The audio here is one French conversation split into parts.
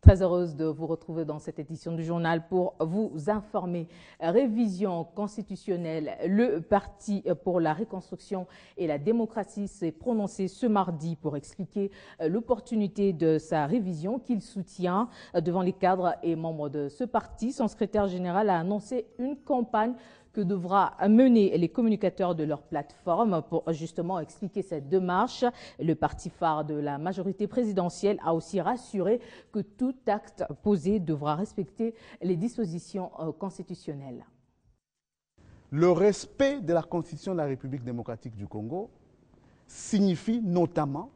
Très heureuse de vous retrouver dans cette édition du journal pour vous informer. Révision constitutionnelle. Le Parti pour la reconstruction et la démocratie s'est prononcé ce mardi pour expliquer l'opportunité de sa révision qu'il soutient devant les cadres et membres de ce parti. Son secrétaire général a annoncé une campagne que devra mener les communicateurs de leur plateforme pour justement expliquer cette démarche. Le parti phare de la majorité présidentielle a aussi rassuré que tout acte posé devra respecter les dispositions constitutionnelles. Le respect de la Constitution de la République démocratique du Congo signifie notamment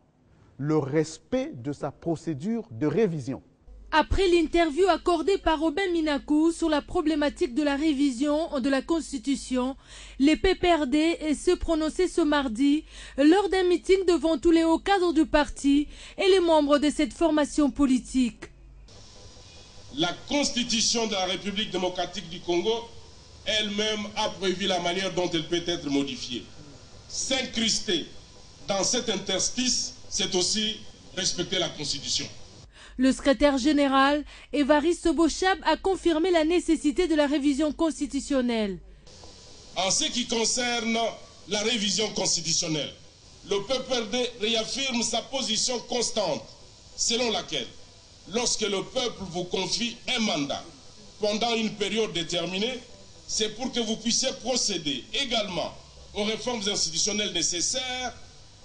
le respect de sa procédure de révision. Après l'interview accordée par Robin Minakou sur la problématique de la révision de la Constitution, les PPRD se prononçaient ce mardi lors d'un meeting devant tous les hauts cadres du parti et les membres de cette formation politique. La Constitution de la République démocratique du Congo elle-même a prévu la manière dont elle peut être modifiée. S'incruster dans cet interstice, c'est aussi respecter la Constitution. Le secrétaire général, Évariste Bochab, a confirmé la nécessité de la révision constitutionnelle. En ce qui concerne la révision constitutionnelle, le PPRD réaffirme sa position constante, selon laquelle, lorsque le peuple vous confie un mandat pendant une période déterminée, c'est pour que vous puissiez procéder également aux réformes institutionnelles nécessaires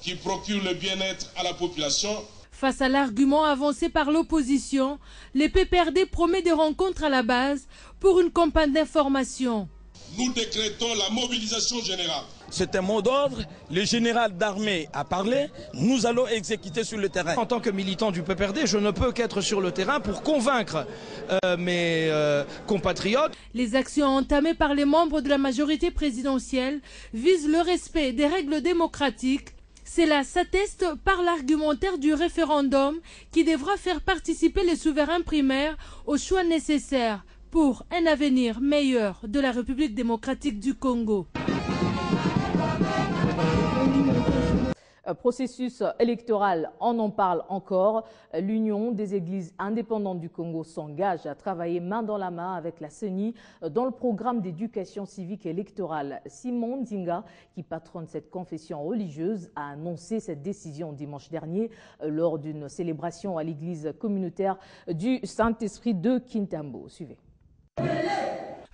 qui procurent le bien-être à la population. Face à l'argument avancé par l'opposition, le PPRD promet des rencontres à la base pour une campagne d'information. Nous décrétons la mobilisation générale. C'est un mot d'ordre, le général d'armée a parlé, nous allons exécuter sur le terrain. En tant que militant du PPRD, je ne peux qu'être sur le terrain pour convaincre mes compatriotes. Les actions entamées par les membres de la majorité présidentielle visent le respect des règles démocratiques. Cela s'atteste par l'argumentaire du référendum qui devra faire participer les souverains primaires aux choix nécessaires pour un avenir meilleur de la République démocratique du Congo. Processus électoral, on en parle encore. L'Union des églises indépendantes du Congo s'engage à travailler main dans la main avec la CENI dans le programme d'éducation civique et électorale. Simon Nzinga, qui patronne cette confession religieuse, a annoncé cette décision dimanche dernier lors d'une célébration à l'église communautaire du Saint-Esprit de Kintambo. Suivez.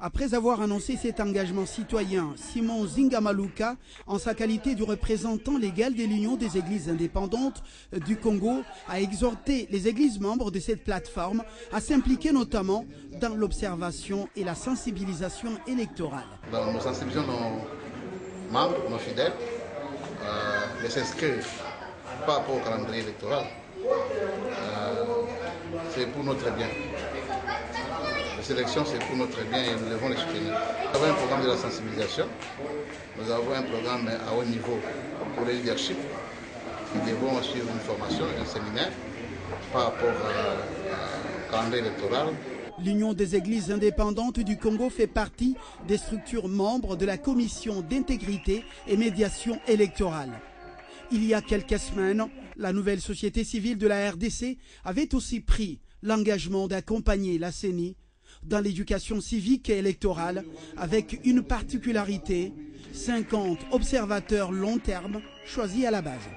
Après avoir annoncé cet engagement citoyen, Simon Nzinga Maluka, en sa qualité de représentant légal de l'Union des églises indépendantes du Congo, a exhorté les églises membres de cette plateforme à s'impliquer notamment dans l'observation et la sensibilisation électorale. Nous sensibilisons nos membres, nos fidèles, de s'inscrire par rapport au calendrier électoral. C'est pour notre bien. Les élections, c'est pour notre bien et nous devons les soutenir. Nous avons un programme de la sensibilisation, nous avons un programme à haut niveau pour le leadership. Nous devons suivre une formation, un séminaire par rapport au calendrier électoral. L'Union des églises indépendantes du Congo fait partie des structures membres de la Commission d'intégrité et médiation électorale. Il y a quelques semaines, la nouvelle société civile de la RDC avait aussi pris l'engagement d'accompagner la CENI dans l'éducation civique et électorale avec une particularité, 50 observateurs long terme choisis à la base.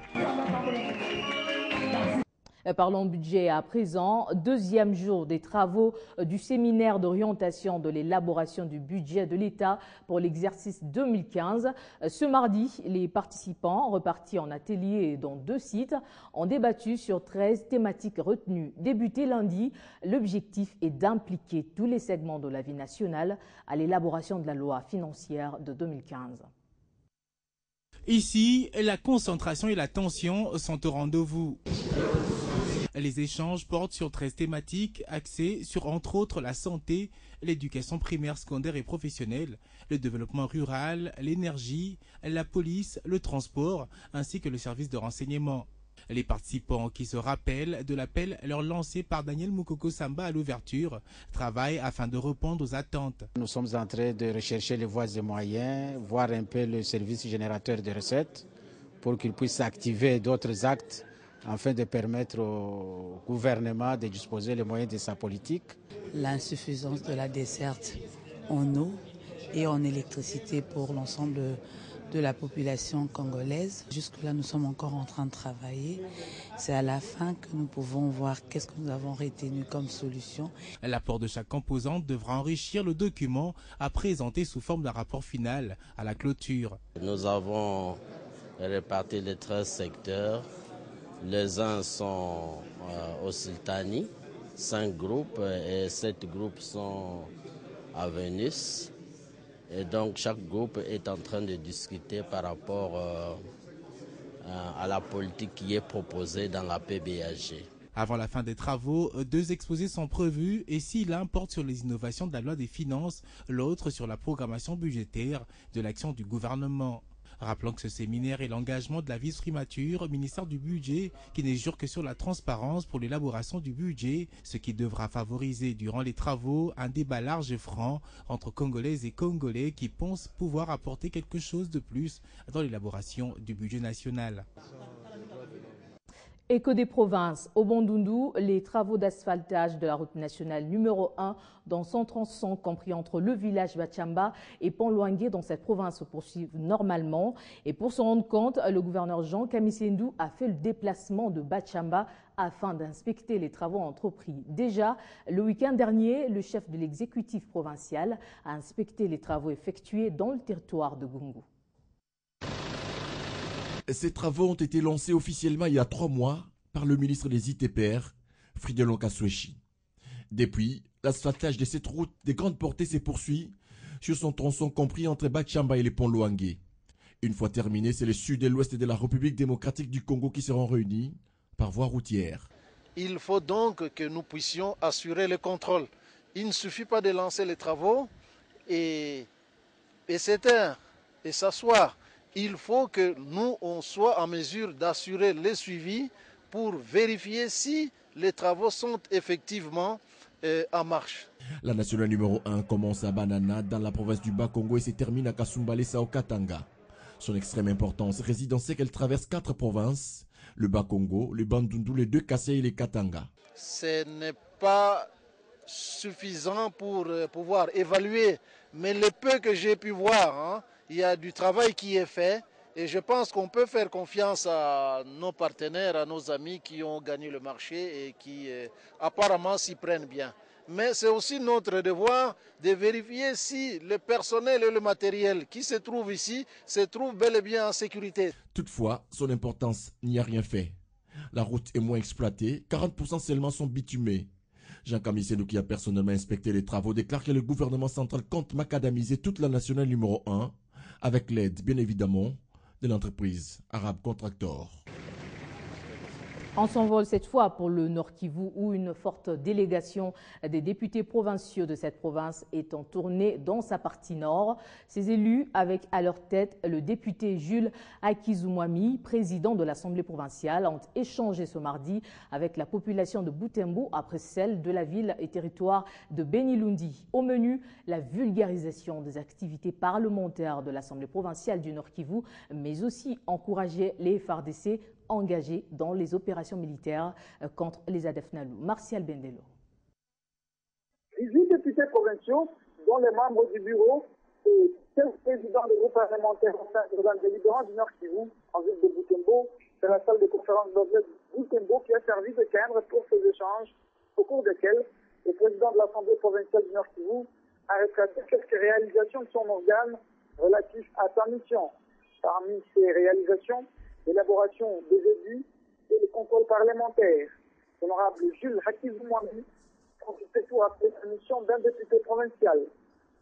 Parlons budget à présent. Deuxième jour des travaux du séminaire d'orientation de l'élaboration du budget de l'État pour l'exercice 2015. Ce mardi, les participants repartis en atelier dans 2 sites ont débattu sur 13 thématiques retenues. Débuté lundi, l'objectif est d'impliquer tous les segments de la vie nationale à l'élaboration de la loi financière de 2015. Ici, la concentration et la tension sont au rendez-vous. Les échanges portent sur 13 thématiques axées sur, entre autres, la santé, l'éducation primaire, secondaire et professionnelle, le développement rural, l'énergie, la police, le transport, ainsi que le service de renseignement. Les participants qui se rappellent de l'appel leur lancé par Daniel Moukoko Samba à l'ouverture travaillent afin de répondre aux attentes. Nous sommes en train de rechercher les voies et moyens, voir un peu le service générateur de recettes pour qu'il puisse activer d'autres actes afin de permettre au gouvernement de disposer les moyens de sa politique. L'insuffisance de la desserte en eau et en électricité pour l'ensemble de la population congolaise. Jusque-là, nous sommes encore en train de travailler. C'est à la fin que nous pouvons voir qu'est-ce que nous avons retenu comme solution. L'apport de chaque composante devra enrichir le document à présenter sous forme d'un rapport final à la clôture. Nous avons réparti les 13 secteurs. Les uns sont au Sultani, 5 groupes et 7 groupes sont à Venus. Et donc chaque groupe est en train de discuter par rapport à la politique qui est proposée dans la PBAG. Avant la fin des travaux, 2 exposés sont prévus et si l'un porte sur les innovations de la loi des finances, l'autre sur la programmation budgétaire de l'action du gouvernement. Rappelons que ce séminaire est l'engagement de la vice-primature, ministère du budget, qui ne jure que sur la transparence pour l'élaboration du budget, ce qui devra favoriser durant les travaux un débat large et franc entre Congolaises et Congolais qui pensent pouvoir apporter quelque chose de plus dans l'élaboration du budget national. Écho des provinces, au Bandundu, les travaux d'asphaltage de la route nationale numéro 1 dans son tronçon compris entre le village Bachamba et Pont-Louangué dans cette province se poursuivent normalement. Et pour se rendre compte, le gouverneur Jean Kamisendou a fait le déplacement de Bachamba afin d'inspecter les travaux entrepris. Déjà, le week-end dernier, le chef de l'exécutif provincial a inspecté les travaux effectués dans le territoire de Gungu. Ces travaux ont été lancés officiellement il y a 3 mois par le ministre des ITPR, Fridolin Kaswechi. Depuis, l'asphaltage de cette route de grande portée se poursuit sur son tronçon compris entre Bachamba et les ponts Louangué. Une fois terminé, c'est le sud et l'ouest de la République démocratique du Congo qui seront réunis par voie routière. Il faut donc que nous puissions assurer le contrôle. Il ne suffit pas de lancer les travaux et s'éteindre et s'asseoir. Il faut que nous, on soit en mesure d'assurer le suivi pour vérifier si les travaux sont effectivement en marche. La nationale numéro 1 commence à Banana dans la province du Bas-Congo et se termine à Kasumbalesa au Katanga. Son extrême importance réside dans ce qu'elle traverse 4 provinces, le Bas-Congo, le Bandundu, les 2 Kassai et les Katanga. Ce n'est pas suffisant pour pouvoir évaluer, mais le peu que j'ai pu voir, il y a du travail qui est fait et je pense qu'on peut faire confiance à nos partenaires, à nos amis qui ont gagné le marché et qui apparemment s'y prennent bien. Mais c'est aussi notre devoir de vérifier si le personnel et le matériel qui se trouvent ici se trouvent bel et bien en sécurité. Toutefois, son importance n'y a rien fait. La route est moins exploitée, 40% seulement sont bitumés. Jean Kamisendou, qui a personnellement inspecté les travaux, déclare que le gouvernement central compte macadamiser toute la nationale numéro 1 avec l'aide, bien évidemment, de l'entreprise Arabe Contractor. On s'envole cette fois pour le Nord Kivu où une forte délégation des députés provinciaux de cette province est en tournée dans sa partie nord. Ces élus, avec à leur tête le député Jules Akizumwami, président de l'Assemblée provinciale, ont échangé ce mardi avec la population de Butembo après celle de la ville et territoire de Benilundi. Au menu, la vulgarisation des activités parlementaires de l'Assemblée provinciale du Nord Kivu, mais aussi encourager les FARDC engagés dans les opérations militaires contre les ADF Nalu. Martial Bendelo. 18 députés provinciaux, dont les membres du bureau et 15 présidents des groupes parlementaires au sein de l'organe délibérant du Nord Kivu, en ville de Butembo, c'est la salle de conférence d'objet de Butembo qui a servi de cadre pour ces échanges, au cours desquels le président de l'Assemblée provinciale du Nord Kivu a retracé quelques réalisations de son organe relatives à sa mission. Parmi ces réalisations, l'élaboration des audits et le contrôle parlementaire. L'honorable Jules Akizumwami profitait pour appeler la mission d'un député provincial.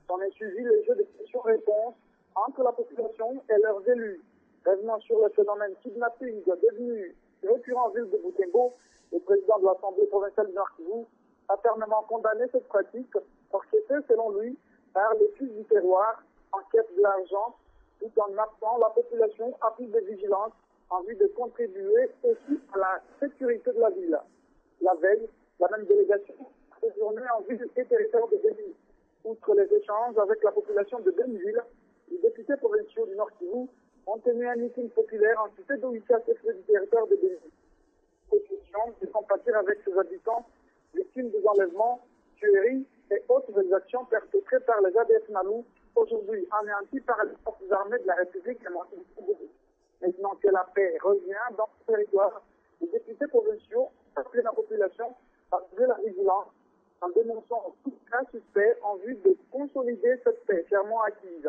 S'en est suivi le jeu de questions-réponses entre la population et leurs élus. Revenant sur le phénomène kidnapping devenu récurrent en ville de Butembo, le président de l'Assemblée provinciale du Nord Kivu a fermement condamné cette pratique orchestrée, selon lui, par les fils du terroir en quête de l'argent, tout en appelant la population à plus de vigilance en vue de contribuer aussi à la sécurité de la ville. La veille, la même délégation a séjourné en ville et territoire de Béni. Outre les échanges avec la population de Béniville, les députés provinciaux du Nord Kivu ont tenu un meeting populaire en cité d'Ouissa, chef du territoire de Béni. possession de compatir avec ses habitants victimes des enlèvements, tueries et autres exactions perpétrées par les ADF Nalou, aujourd'hui anéantis par les forces armées de la République démocratique du Congo. Maintenant que la paix revient dans ce territoire, les députés provinciaux appellent la population à trouver la vigilance en dénonçant tout cas suspect en vue de consolider cette paix clairement acquise.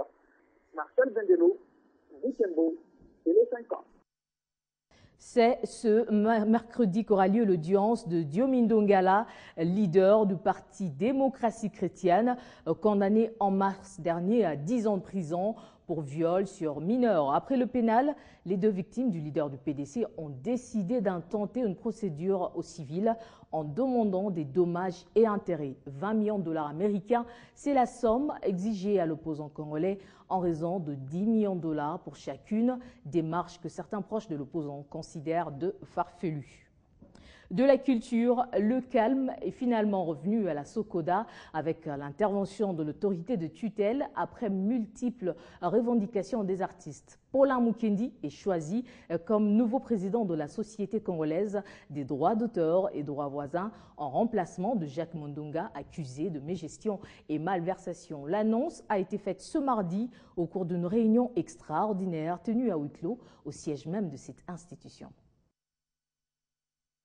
Marcel Bendelo, Butembo, Télé 50. C'est ce mercredi qu'aura lieu l'audience de Diomindo Ngala, leader du parti Démocratie chrétienne, condamné en mars dernier à 10 ans de prison pour viol sur mineurs. Après le pénal, les deux victimes du leader du PDC ont décidé d'intenter une procédure au civil en demandant des dommages et intérêts. 20 millions de dollars américains, c'est la somme exigée à l'opposant congolais en raison de 10 millions de dollars pour chacune, démarche que certains proches de l'opposant considèrent de farfelue. De la culture, le calme est finalement revenu à la Sokoda avec l'intervention de l'autorité de tutelle après multiples revendications des artistes. Paulin Mukendi est choisi comme nouveau président de la Société congolaise des droits d'auteur et droits voisins en remplacement de Jacques Mondonga, accusé de mégestion et malversation. L'annonce a été faite ce mardi au cours d'une réunion extraordinaire tenue à huis clos au siège même de cette institution.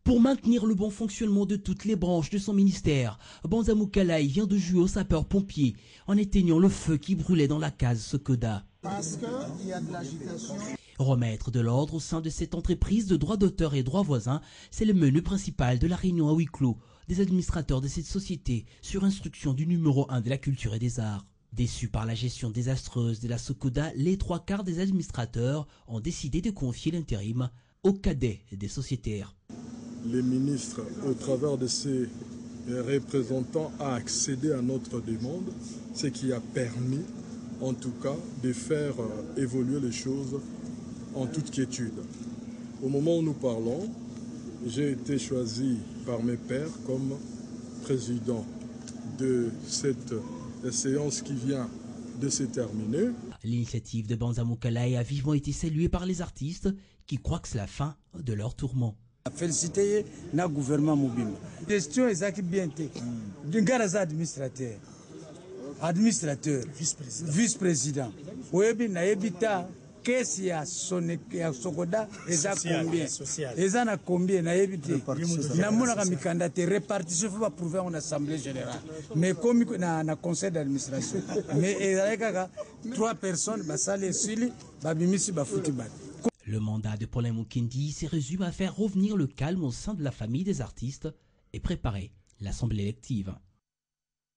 Pour maintenir le bon fonctionnement de toutes les branches de son ministère, Banza Mukalaï vient de jouer aux sapeurs-pompiers en éteignant le feu qui brûlait dans la case Sokoda. Parce qu'il y a de l'agitation. Remettre de l'ordre au sein de cette entreprise de droits d'auteur et droits voisins, c'est le menu principal de la réunion à huis clos des administrateurs de cette société sur instruction du numéro 1 de la culture et des arts. Déçus par la gestion désastreuse de la Sokoda, les 3/4 des administrateurs ont décidé de confier l'intérim aux cadets des sociétaires. Les ministres, au travers de ces représentants, a accédé à notre demande, ce qui a permis, en tout cas, de faire évoluer les choses en toute quiétude. Au moment où nous parlons, j'ai été choisi par mes pairs comme président de cette séance qui vient de se terminer. L'initiative de Banza Mukalaï a vivement été saluée par les artistes qui croient que c'est la fin de leur tourment. Féliciter le gouvernement Mobimba. Question est bien été. D'un gars administrateur, vice-président. Webi na ebita kesi ya Sokoda eza combien? Eza na combien na ebité? Na mona ka mikanda te répartition faut approuver en assemblée générale. Mais comme na conseil d'administration. Mais ezalaka 3 personnes basale sili babimisi bafuti bat. Le mandat de Paulin Mukendi s'est résumé à faire revenir le calme au sein de la famille des artistes et préparer l'assemblée élective.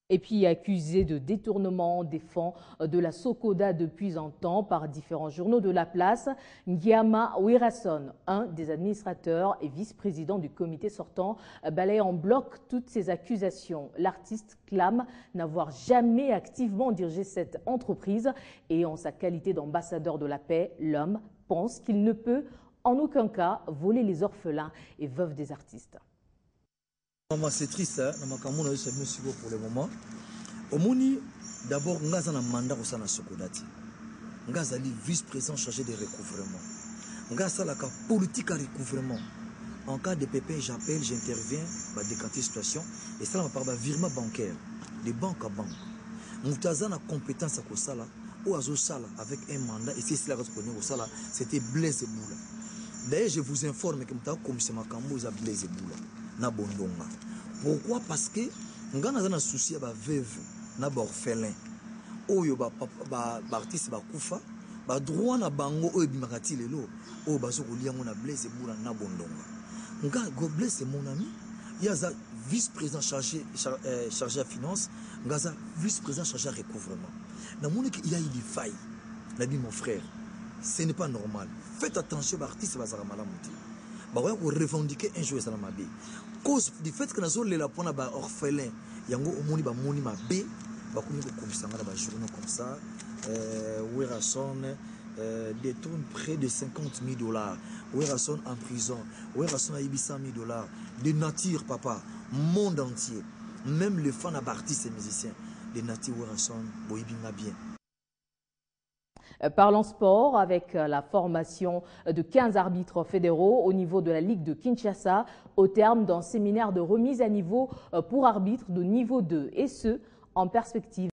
Et puis accusé de détournement des fonds de la Sokoda depuis un temps par différents journaux de la place, Ngiama Wirason, un des administrateurs et vice-président du comité sortant, balaye en bloc toutes ces accusations. L'artiste clame n'avoir jamais activement dirigé cette entreprise et en sa qualité d'ambassadeur de la paix, l'homme pense qu'il ne peut en aucun cas voler les orphelins et veuves des artistes. C'est triste, pour le moment. Au Mouni, d'abord, nous avons un mandat au Sana Sokodati. Nous avons un vice-président chargé de recouvrement. Nous avons la politique à recouvrement. En cas de pépin, j'appelle, j'interviens, je décanter la situation. Et ça, on parle de virement bancaire, de banque à banque. Nous avons la compétence à Kosala, ou à Zosala, avec un mandat. Et c'est cela que vous connaissez, c'était Blaise Boula. D'ailleurs, je vous informe que nous comme c'est ma cambo, c'est Blaise Boula. Na bondonga. Pourquoi? Parce que nous avons un souci à veuve, na orphelin. Oyo ba artiste ba kufa, ba droit na bango oyo bimakati lelo, o bazo kolia ngona Blaise Boula na bondonga. Nga go Blaise c'est mon ami, il y a vice-président chargé à finance, ngaza vice-président chargé à recouvrement. Na moni qu'il y a des failles. Na dit mon frère, ce n'est pas normal. Faites attention aux artistes bazara malamuti. Bah ouais, on revendiquer un jour ça na mabe. Cause du fait que nous avons les lapons à orphelins, yango omoni ba moni mabe, ba komi ko komisanga na ba journaux comme ça. Werason détourne près de 50 000 $. Werason en prison. Werason a eu 100 000 $. De nature, papa, monde entier, même les fans d'artistes et musiciens, de nature Werason, boibinga bien. Parlons sport avec la formation de 15 arbitres fédéraux au niveau de la Ligue de Kinshasa au terme d'un séminaire de remise à niveau pour arbitres de niveau 2 et ce en perspective